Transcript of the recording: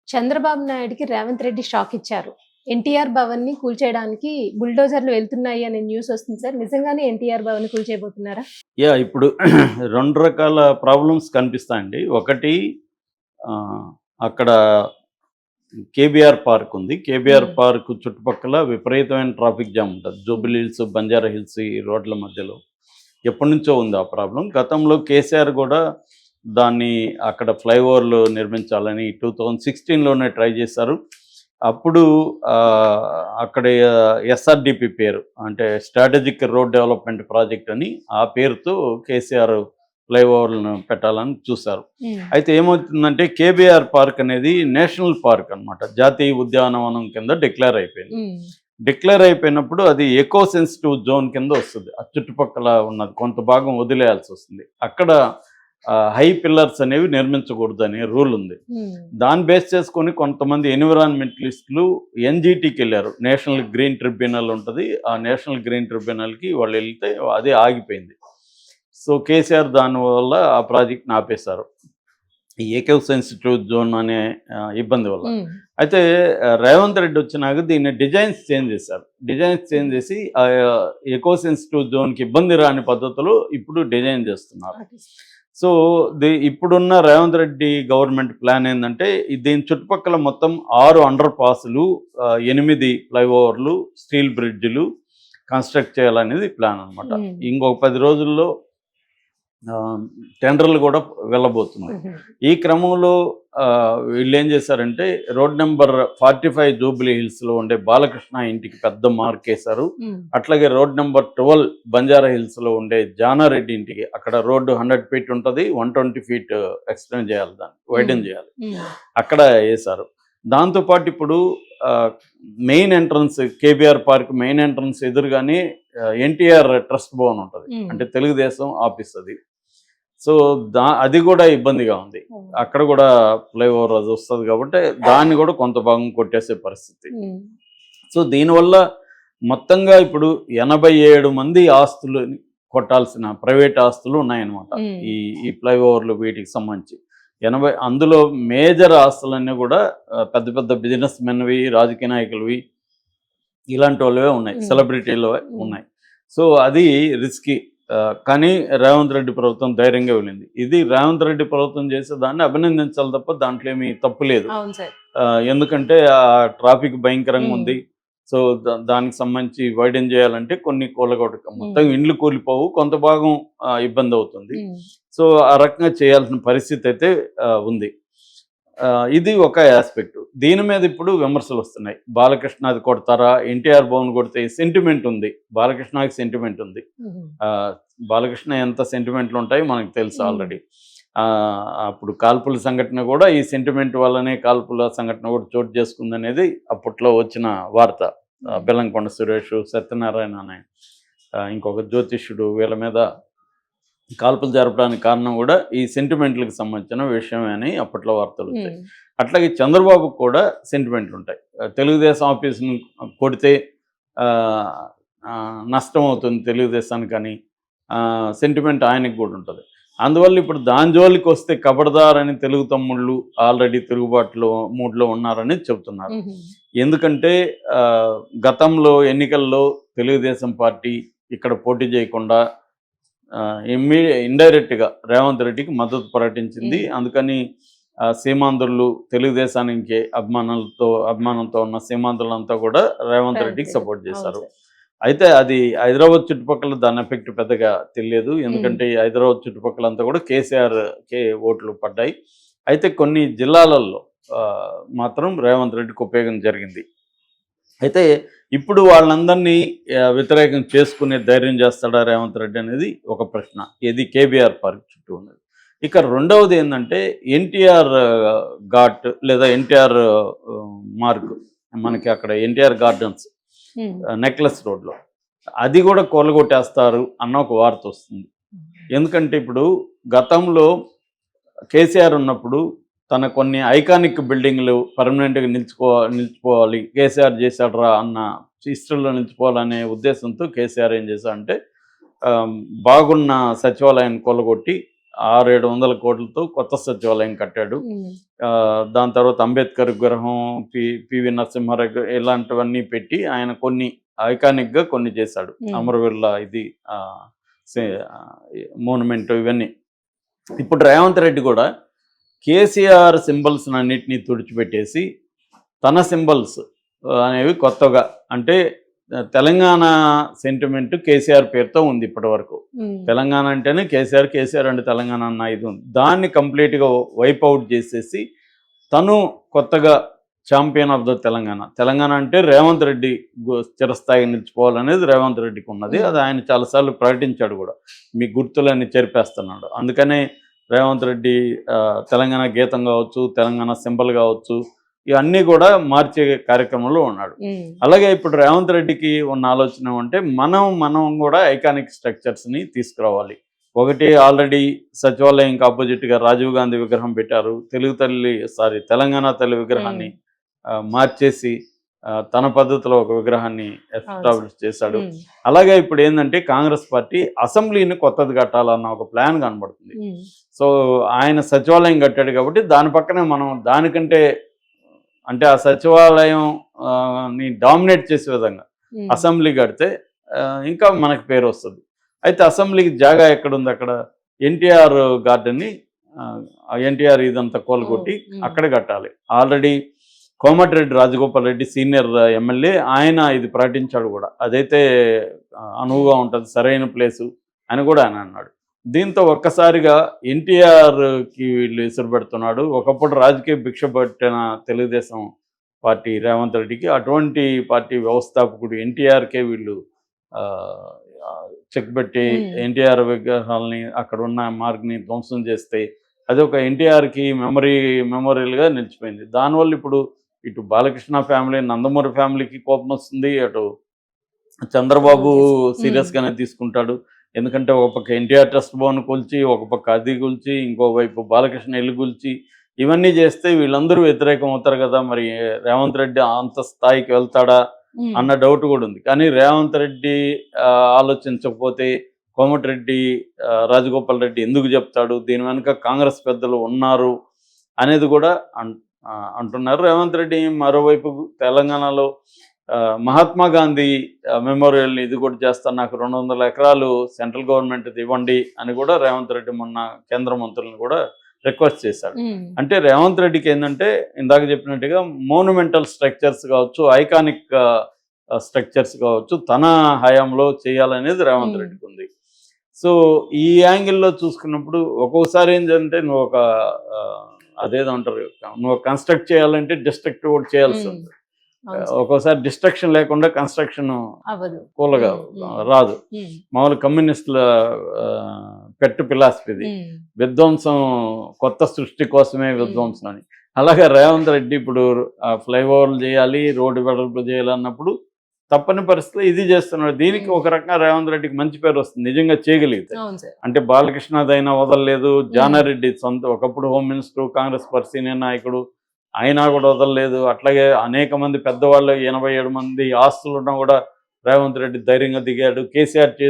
చంద్రబాబు నాయుడుకి రేవంత్ రెడ్డి షాక్ ఇచ్చారు. ఎన్టీఆర్ భవన్‌ని కూల్చేయడానికి బుల్డోజర్‌లు వెళ్తున్నాయి అనే న్యూస్ వస్తుంది సార్. నిజంగానే ఎన్టీఆర్ భవన్‌ని కూల్చేయబోతున్నారా? ఇప్పుడు 2 రకాల ప్రాబ్లమ్స్ కనిపిస్తాయండి. ఒకటి ఆహ్, అక్కడ కేబీఆర్ పార్క్ ఉంది. కేబీఆర్ హ్మ్. పార్క్ చుట్టుపక్కల విపరీతమైన ట్రాఫిక్ జామ్ ఉంటది. జూబిలీ హిల్స్, బంజారా హిల్స్ ఈ రోడ్ల మధ్యలో. ఎప్పటినుంచో ఉంది ఆ ప్రాబ్లమ్. గతంలో కేసీఆర్ గూడా దాన్ని అక్కడ ఫ్లైఓవర్‌లు నిర్మించాలని 2016లోనే ట్రై చేశారు. అప్పుడు అక్కడ ఎస్ఆర్‌డిపి పేరు అంటే స్ట్రాటజిక్ రోడ్ డెవలప్‌మెంట్ ప్రాజెక్ట్ అని ఆ పేరుతో కేసీఆర్ ఫ్లైఓవర్‌లను పెట్టాలని చూశారు. హ్మ్. అయితే ఏమవుతుందంటే కేబీఆర్ పార్క్ అనేది నేషనల్ పార్క్ అన్నమాట. జాతీయ ఉద్యానవనం కింద డిక్లేర్ అయిపోయింది. హ్మ్. డిక్లేర్ అయిపోయినప్పుడు అది ఎకో సెన్సిటివ్ జోన్ కింద వస్తుంది. ఆ చుట్టుపక్కల ఉన్నది కొంత భాగం వదిలేయాల్సి వస్తుంది. అక్కడ హై పిల్లర్స్ అనేవి నిర్మించకూడదు అనే రూల్ ఉంది. హ్మ్. దాన్ని బేస్ చేసుకొని కొంతమంది ఎన్విరాన్మెంటలిస్టులు ఎన్జిటికి వెళ్ళారు. నేషనల్ గ్రీన్ ట్రిబ్యునల్ ఉంటుంది. ఆ నేషనల్ గ్రీన్ ట్రిబ్యునల్కి వాళ్ళు వెళ్తే అదే ఆగిపోయింది. సో కేసీఆర్ దానివల్ల ఆ ప్రాజెక్ట్ని ఆపేశారు. ఈ ఎకో సెన్సిటివ్ జోన్ అనే ఇబ్బంది వల్ల. హ్మ్. అయితే రేవంత్ రెడ్డి వచ్చినాక దీన్ని డిజైన్స్ చేంజ్ చేశారు. డిజైన్స్ చేంజ్ చేసి ఎకో సెన్సిటివ్ జోన్కి ఇబ్బంది రాని పద్ధతిలో ఇప్పుడు డిజైన్ చేస్తున్నారు. సో ఇప్పుడున్న రేవంత్ రెడ్డి గవర్నమెంట్ ప్లాన్ ఏంటంటే దీని చుట్టుపక్కల మొత్తం 6 అండర్ పాస్లు, 8 ఫ్లైఓవర్లు, స్టీల్ బ్రిడ్జ్లు కన్స్ట్రక్ట్ చేయాలనేది ప్లాన్ అనమాట. హ్మ్. ఇంకొక 10 రోజుల్లో టెండర్లు కూడా వెళ్ళబోతుంది. హుహు. ఈ క్రమంలో వీళ్ళు ఏం చేశారంటే రోడ్ నెంబర్ 45 జూబ్లీ హిల్స్లో ఉండే బాలకృష్ణ ఇంటికి పెద్ద మార్క్ వేశారు. హ్మ్. అట్లాగే రోడ్ నెంబర్ 12 బంజారా హిల్స్లో ఉండే జానారెడ్డి ఇంటికి అక్కడ రోడ్డు 100 ఫీట్ ఉంటుంది, 120 ఫీట్ ఎక్స్టెండ్ చేయాలి, దాన్ని వైడెన్ చేయాలి, హ్మ్. అక్కడ వేశారు. దాంతోపాటు ఇప్పుడు main entrance KBR park main entrance ఎదురుగానే ఎన్టీఆర్ ట్రస్ట్ భవన్ ఉంటుంది. హ్మ్. అంటే తెలుగుదేశం ఆఫీస్ అది. సో అది కూడా ఇబ్బందిగా ఉంది. హ్మ్. అక్కడ కూడా ఫ్లైఓవర్ అది వస్తుంది కాబట్టి దాన్ని కూడా కొంత భాగం కొట్టేసే పరిస్థితి. హ్మ్. సో దీనివల్ల మొత్తంగా ఇప్పుడు 87 మంది ఆస్తులు కొట్టాల్సిన ప్రైవేట్ ఆస్తులు ఉన్నాయన్నమాట. హ్మ్. ఈ ఈ ఫ్లైఓవర్లు వీటికి సంబంధించి 80, అందులో మేజర్ ఆస్తులన్నీ కూడా పెద్ద పెద్ద బిజినెస్ మెన్వి, రాజకీయ నాయకులవి, ఇలాంటి వాళ్ళవే ఉన్నాయి, హ్మ్. సెలబ్రిటీలు హ్మ్. ఉన్నాయి. సో అది రిస్కీ. కానీ రేవంత్ రెడ్డి ప్రభుత్వం ధైర్యంగా వెళ్ళింది. ఇది రేవంత్ రెడ్డి ప్రభుత్వం చేసే దాన్ని అభినందించాలి తప్ప దాంట్లో ఏమీ తప్పు లేదు. అవును సార్. ఎందుకంటే ఆ ట్రాఫిక్ భయంకరంగా హ్మ్. ఉంది. సో దానికి సంబంధించి వైడెన్ చేయాలంటే కొన్ని కూలగొట్టక మొత్తం హ్మ్. ఇండ్లు కూలిపోవు, కొంత భాగం ఇబ్బంది అవుతుంది. హ్మ్. సో ఆ రకంగా చేయాల్సిన పరిస్థితి అయితే ఉంది. ఇది ఒక ఆస్పెక్ట్. దీని మీద ఇప్పుడు విమర్శలు వస్తున్నాయి. బాలకృష్ణ అది కొడతారా? ఎన్టీఆర్ భవన్ కొడితే సెంటిమెంట్ ఉంది. బాలకృష్ణకి సెంటిమెంట్ ఉంది. హుహు. బాలకృష్ణ ఎంత సెంటిమెంట్లు ఉంటాయో మనకు తెలుసు హ్మ్. ఆల్రెడీ. అప్పుడు కాల్పుల సంఘటన కూడా ఈ సెంటిమెంట్ వల్లనే కాల్పుల సంఘటన కూడా చోటు చేసుకుందనేది అప్పట్లో వచ్చిన వార్త. బెల్లంకొండ సురేష్, సత్యనారాయణ అనే ఇంకొక జ్యోతిష్యుడు వీళ్ళ మీద కాల్పులు జరపడానికి కారణం కూడా ఈ సెంటిమెంట్లకు సంబంధించిన విషయమే అని అప్పట్లో వార్తలు వచ్చాయి. హ్మ్. అట్లాగే చంద్రబాబుకు కూడా సెంటిమెంట్లు ఉంటాయి. తెలుగుదేశం ఆఫీస్‌ని కొడితే నష్టం అవుతుంది తెలుగుదేశానికని సెంటిమెంట్ ఆయనకి కూడా ఉంటుంది. అందువల్ల ఇప్పుడు దాని జోలికి వస్తే కబడ్దార్ అని తెలుగు తమ్ముళ్ళు ఆల్రెడీ తిరుగుబాటులో మూడ్లో ఉన్నారని చెబుతున్నారు. హుహు. ఎందుకంటే గతంలో ఎన్నికల్లో తెలుగుదేశం పార్టీ ఇక్కడ పోటీ చేయకుండా ఇండైరెక్ట్గా రేవంత్ రెడ్డికి మద్దతు ప్రకటించింది. హ్మ్. అందుకని సీమాంధ్రులు తెలుగుదేశానికి అభిమానంతో ఉన్న సీమాంధ్రులంతా కూడా రేవంత్ రెడ్డికి సపోర్ట్ అవును చేశారు. సార్. అయితే అది హైదరాబాద్ చుట్టుపక్కల దాని ఎఫెక్ట్ పెద్దగా తెలియదు. హ్మ్. ఎందుకంటే ఈ హైదరాబాద్ చుట్టుపక్కలంతా కూడా కేసీఆర్‌కే ఓట్లు పడ్డాయి. అయితే కొన్ని జిల్లాలలో మాత్రం రేవంత్ రెడ్డికి ఉపయోగం జరిగింది. అయితే ఇప్పుడు వాళ్ళందరినీ వ్యతిరేకం చేసుకునే ధైర్యం చేస్తాడా రేవంత్ రెడ్డి అనేది ఒక ప్రశ్న. ఇది కేబీఆర్ పార్క్ చుట్టూ ఉన్నది. ఇక రెండవది ఏందంటే ఎన్టీఆర్ ఘాట్ లేదా ఎన్టీఆర్ మార్గ్, మనకి అక్కడ ఎన్టీఆర్ గార్డెన్స్ హ్మ్. నెక్లెస్ రోడ్‌లో అది కూడా కూలగొట్టేస్తారు అన్న ఒక వార్త వస్తుంది. ఎందుకంటే ఇప్పుడు గతంలో కేసీఆర్ ఉన్నప్పుడు తన కొన్ని ఐకానిక్ బిల్డింగ్లు పర్మనెంట్‌గా నిలిచిపోవాలి, కేసీఆర్ చేశాడురా అన్న హిస్టరీలో నిలిచిపోవాలనే ఉద్దేశంతో కేసీఆర్ ఏం చేశాడంటే బాగున్న సచివాలయాన్ని కూలగొట్టి 600-700 కోట్లతో కొత్త సచివాలయం కట్టాడు. దాని తర్వాత అంబేద్కర్ విగ్రహం, పివి నరసింహారావు ఇలాంటివన్నీ పెట్టి ఆయన కొన్ని ఐకానిక్గా కొన్ని చేశాడు. అమరవీరుల ఇది మోనుమెంట్ ఇవన్నీ. ఇప్పుడు రేవంత్ రెడ్డి కూడా కేసీఆర్ సింబల్స్ అన్నిటినీ తుడిచిపెట్టేసి తన సింబల్స్ అనేవి కొత్తగా, అంటే తెలంగాణ సెంటిమెంట్ కేసీఆర్ పేరుతో ఉంది ఇప్పటి వరకు. తెలంగాణ అంటేనే కేసీఆర్ అంటే తెలంగాణ అన్న ఇది ఉంది. దాన్ని కంప్లీట్గా వైప్ అవుట్ చేసేసి తను కొత్తగా ఛాంపియన్ ఆఫ్ ద తెలంగాణ అంటే రేవంత్ రెడ్డి చిరస్థాయిగా నిలిచిపోవాలనేది రేవంత్ రెడ్డికి ఉన్నది. అది ఆయన చాలాసార్లు ప్రకటించాడు కూడా, మీ గుర్తులన్నీ చెరిపేస్తున్నాడు. అందుకనే రేవంత్ రెడ్డి తెలంగాణ గీతం కావచ్చు, తెలంగాణ సింబల్ కావచ్చు, ఇవన్నీ కూడా మార్చే కార్యక్రమంలో ఉన్నాడు. అలాగే ఇప్పుడు రేవంత్ రెడ్డికి ఉన్న ఆలోచన అంటే మనం కూడా ఐకానిక్ స్ట్రక్చర్స్ని తీసుకురావాలి. ఒకటి, ఆల్రెడీ సచివాలయంకి ఆపోజిట్గా రాజీవ్ గాంధీ విగ్రహం పెట్టారు. తెలంగాణ తల్లి విగ్రహాన్ని మార్చేసి తన పద్ధతిలో ఒక విగ్రహాన్ని ఎస్టాబ్లిష్ చేశాడు. అలాగే ఇప్పుడు ఏంటంటే కాంగ్రెస్ పార్టీ అసెంబ్లీని కొత్తది కట్టాలన్న ఒక ప్లాన్ కనబడుతుంది. సో ఆయన సచివాలయం కట్టాడు కాబట్టి దాని పక్కనే మనం దానికంటే అంటే ఆ సచివాలయం ని డామినేట్ చేసే విధంగా అసెంబ్లీ కడితే ఇంకా మనకు పేరు వస్తుంది. అయితే అసెంబ్లీకి జాగా ఎక్కడుంది? అక్కడ ఎన్టీఆర్ గార్డెన్ని ఎన్టీఆర్ ఇదంతా కోలుకొట్టి అక్కడ కట్టాలి. Already Komatireddy Rajagopal Reddy senior MLA ఆయన ఇది ప్రకటించాడు కూడా, అదైతే అనువుగా ఉంటుంది, సరైన ప్లేసు అని కూడా ఆయన అన్నాడు. దీంతో ఒక్కసారిగా ఎన్టీఆర్కి వీళ్ళు ఎసురు పెడుతున్నాడు. ఒకప్పుడు రాజకీయ భిక్ష పట్టిన తెలుగుదేశం పార్టీ రేవంత్ రెడ్డికి అటువంటి పార్టీ వ్యవస్థాపకుడు ఎన్టీఆర్కే వీళ్ళు చెక్ పెట్టి ఎన్టీఆర్ విగ్రహాలని అక్కడ ఉన్న మార్గ్ని ధ్వంసం చేస్తే అది ఒక ఎన్టీఆర్కి మెమోరియల్గా నిలిచిపోయింది. దానివల్ల ఇప్పుడు ఇటు బాలకృష్ణ ఫ్యామిలీ, నందమూరి ఫ్యామిలీకి కోపం వస్తుంది, అటు చంద్రబాబు సీరియస్గానే తీసుకుంటాడు. ఎందుకంటే ఒక పక్క ఎన్టీఆర్ ట్రస్ట్ భవన్ కూల్చి, ఒక పక్క అది కూల్చి, ఇంకోవైపు బాలకృష్ణ ఇల్లు కూల్చి, ఇవన్నీ చేస్తే వీళ్ళందరూ వ్యతిరేకం అవుతారు కదా. మరి రేవంత్ రెడ్డి అంత స్థాయికి వెళ్తాడా అన్న డౌట్ కూడా ఉంది. కానీ రేవంత్ రెడ్డి ఆలోచించకపోతే కోమటిరెడ్డి రాజగోపాల్ రెడ్డి ఎందుకు చెప్తాడు? దీని వెనుక కాంగ్రెస్ పెద్దలు ఉన్నారు అనేది కూడా అంటున్నారు. రేవంత్ రెడ్డి మరోవైపు తెలంగాణలో మహాత్మా గాంధీ మెమోరియల్ని ఇది కూడా చేస్తాను, నాకు 200 ఎకరాలు సెంట్రల్ గవర్నమెంట్ ఇవ్వండి అని కూడా రేవంత్ రెడ్డి మొన్న కేంద్ర మంత్రులను కూడా రిక్వెస్ట్ చేశాడు. అంటే రేవంత్ రెడ్డికి ఏంటంటే ఇందాక చెప్పినట్టుగా మోనుమెంటల్ స్ట్రక్చర్స్ కావచ్చు, ఐకానిక్ స్ట్రక్చర్స్ కావచ్చు, తన హయాంలో చేయాలనేది రేవంత్ రెడ్డికి ఉంది. సో ఈ యాంగిల్లో చూసుకున్నప్పుడు ఒక్కొక్కసారి ఏంటంటే నువ్వు ఒక అదేదో అంటారు, నువ్వు కన్స్ట్రక్ట్ చేయాలంటే డిస్ట్రక్ట్ కూడా చేయాల్సి ఉంది. ఒక్కోసారి డిస్ట్రక్షన్ లేకుండా కన్స్ట్రక్షన్ కూలగా రాదు. మామూలు కమ్యూనిస్టుల పెట్టు ఫిలాసఫీది, విధ్వంసం కొత్త సృష్టి కోసమే విధ్వంసం అని. అలాగే రేవంత్ రెడ్డి ఇప్పుడు ఫ్లైఓవర్లు చేయాలి, రోడ్డు వెడల్పు చేయాలన్నప్పుడు తప్పని పరిస్థితులు ఇది చేస్తున్నాడు. దీనికి ఒక రకంగా రేవంత్ రెడ్డికి మంచి పేరు వస్తుంది నిజంగా చేయగలిగితే. అంటే బాలకృష్ణదైనా వదలలేదు, జానారెడ్డి ఒకప్పుడు home minister, Congress party senior నాయకుడు, అయినా కూడా వదలలేదు. అట్లాగే అనేక మంది పెద్దవాళ్ళు 87 మంది ఆస్తులున్నా కూడా రేవంత్ రెడ్డి ధైర్యంగా దిగాడు. కేసీఆర్ చేసి